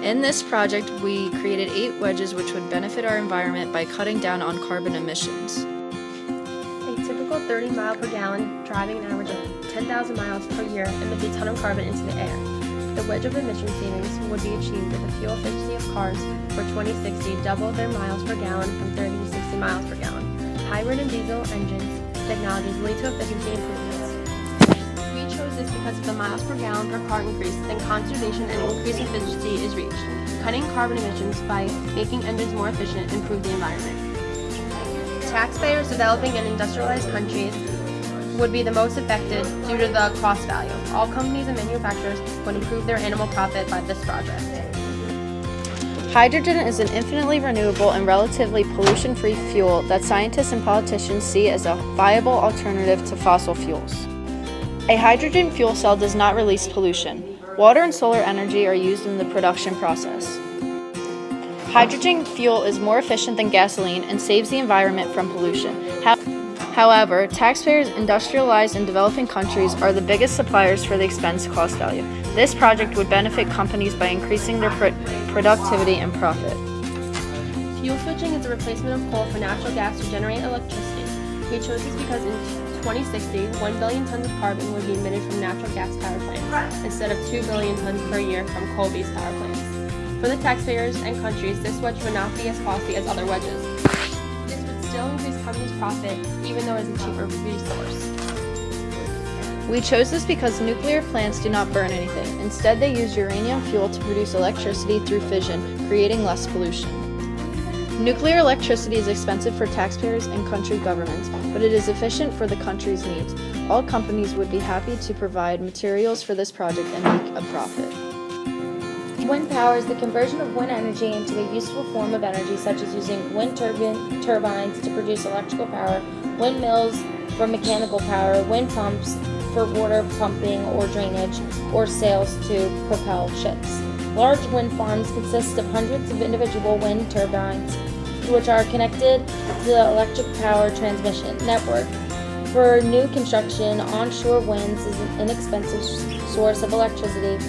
In this project, we created 8 wedges which would benefit our environment by cutting down on carbon emissions. A typical 30 mile per gallon driving an average of 10,000 miles per year emits a ton of carbon into the air. The wedge of emission savings would be achieved if the fuel efficiency of cars for 2060 doubled their miles per gallon from 30 to 60 miles per gallon. Hybrid and diesel engines technologies lead to efficiency improvements. We chose this because if the miles per gallon per car increase, then conservation and increased efficiency is reached. Cutting carbon emissions by making engines more efficient improve the environment. Taxpayers developing in industrialized countries would be the most affected due to the cost value. All companies and manufacturers would improve their animal profit by this project. Hydrogen is an infinitely renewable and relatively pollution-free fuel that scientists and politicians see as a viable alternative to fossil fuels. A hydrogen fuel cell does not release pollution. Water and solar energy are used in the production process. Hydrogen fuel is more efficient than gasoline and saves the environment from pollution. However, taxpayers industrialized and developing countries are the biggest suppliers for the expense cost value. This project would benefit companies by increasing their productivity and profit. Fuel switching is a replacement of coal for natural gas to generate electricity. We chose this because in 2060, 1 billion tons of carbon would be emitted from natural gas power plants instead of 2 billion tons per year from coal-based power plants. For the taxpayers and countries, this wedge would not be as costly as other wedges. This would still increase companies' profit, even though it is a cheaper resource. We chose this because nuclear plants do not burn anything. Instead, they use uranium fuel to produce electricity through fission, creating less pollution. Nuclear electricity is expensive for taxpayers and country governments, but it is efficient for the country's needs. All companies would be happy to provide materials for this project and make a profit. Wind power is the conversion of wind energy into a useful form of energy, such as using wind turbines to produce electrical power, windmills for mechanical power, wind pumps for water pumping or drainage, or sails to propel ships. Large wind farms consist of hundreds of individual wind turbines, which are connected to the electric power transmission network. For new construction, onshore winds is an inexpensive source of electricity,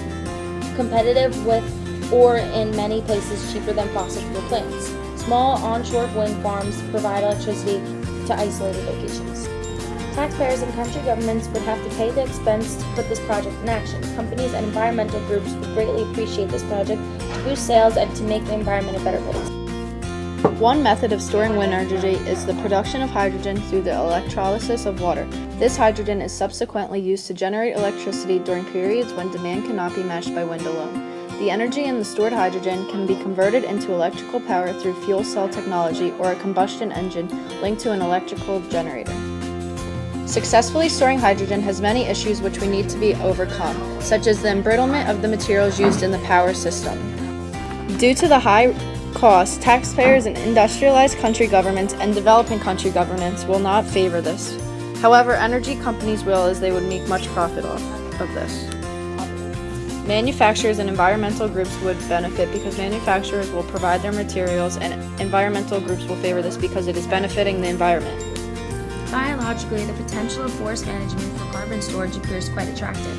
competitive with or in many places cheaper than fossil fuel plants. Small onshore wind farms provide electricity to isolated locations. Taxpayers and country governments would have to pay the expense to put this project in action. Companies and environmental groups would greatly appreciate this project to boost sales and to make the environment a better place. One method of storing wind energy is the production of hydrogen through the electrolysis of water. This hydrogen is subsequently used to generate electricity during periods when demand cannot be matched by wind alone. The energy in the stored hydrogen can be converted into electrical power through fuel cell technology or a combustion engine linked to an electrical generator. Successfully storing hydrogen has many issues which we need to be overcome, such as the embrittlement of the materials used in the power system. Due to the high cost, taxpayers in industrialized country governments and developing country governments will not favor this. However, energy companies will, as they would make much profit off of this. Manufacturers and environmental groups would benefit because manufacturers will provide their materials, and environmental groups will favor this because it is benefiting the environment. Biologically, the potential of forest management for carbon storage appears quite attractive.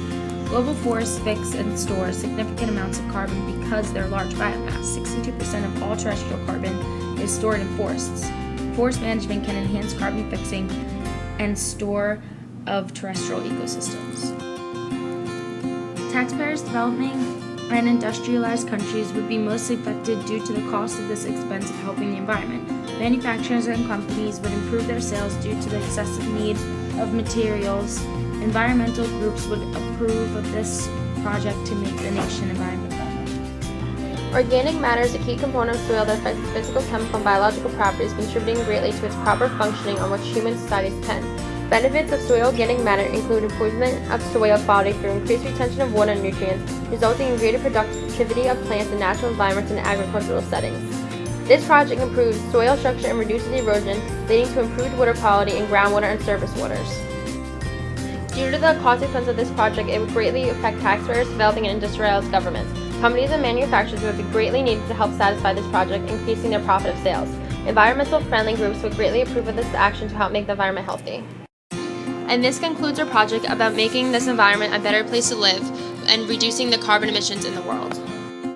Global forests fix and store significant amounts of carbon because their large biomass. 62% of all terrestrial carbon is stored in forests. Forest management can enhance carbon fixing and store of terrestrial ecosystems. Taxpayers developing and industrialized countries would be most affected due to the cost of this expense of helping the environment. Manufacturers and companies would improve their sales due to the excessive need of materials. Environmental groups would approve of this project to make the nation environment friendly. Organic matter is a key component of soil that affects its physical, chemical, and biological properties, contributing greatly to its proper functioning on which human societies depend. Benefits of soil organic matter include improvement of soil quality through increased retention of water and nutrients, resulting in greater productivity of plants in natural environments and agricultural settings. This project improves soil structure and reduces erosion, leading to improved water quality in groundwater and surface waters. Due to the cost expense of this project, it would greatly affect taxpayers, developing and industrialized governments. Companies and manufacturers would be greatly needed to help satisfy this project, increasing their profit of sales. Environmental friendly groups would greatly approve of this action to help make the environment healthy. And this concludes our project about making this environment a better place to live and reducing the carbon emissions in the world.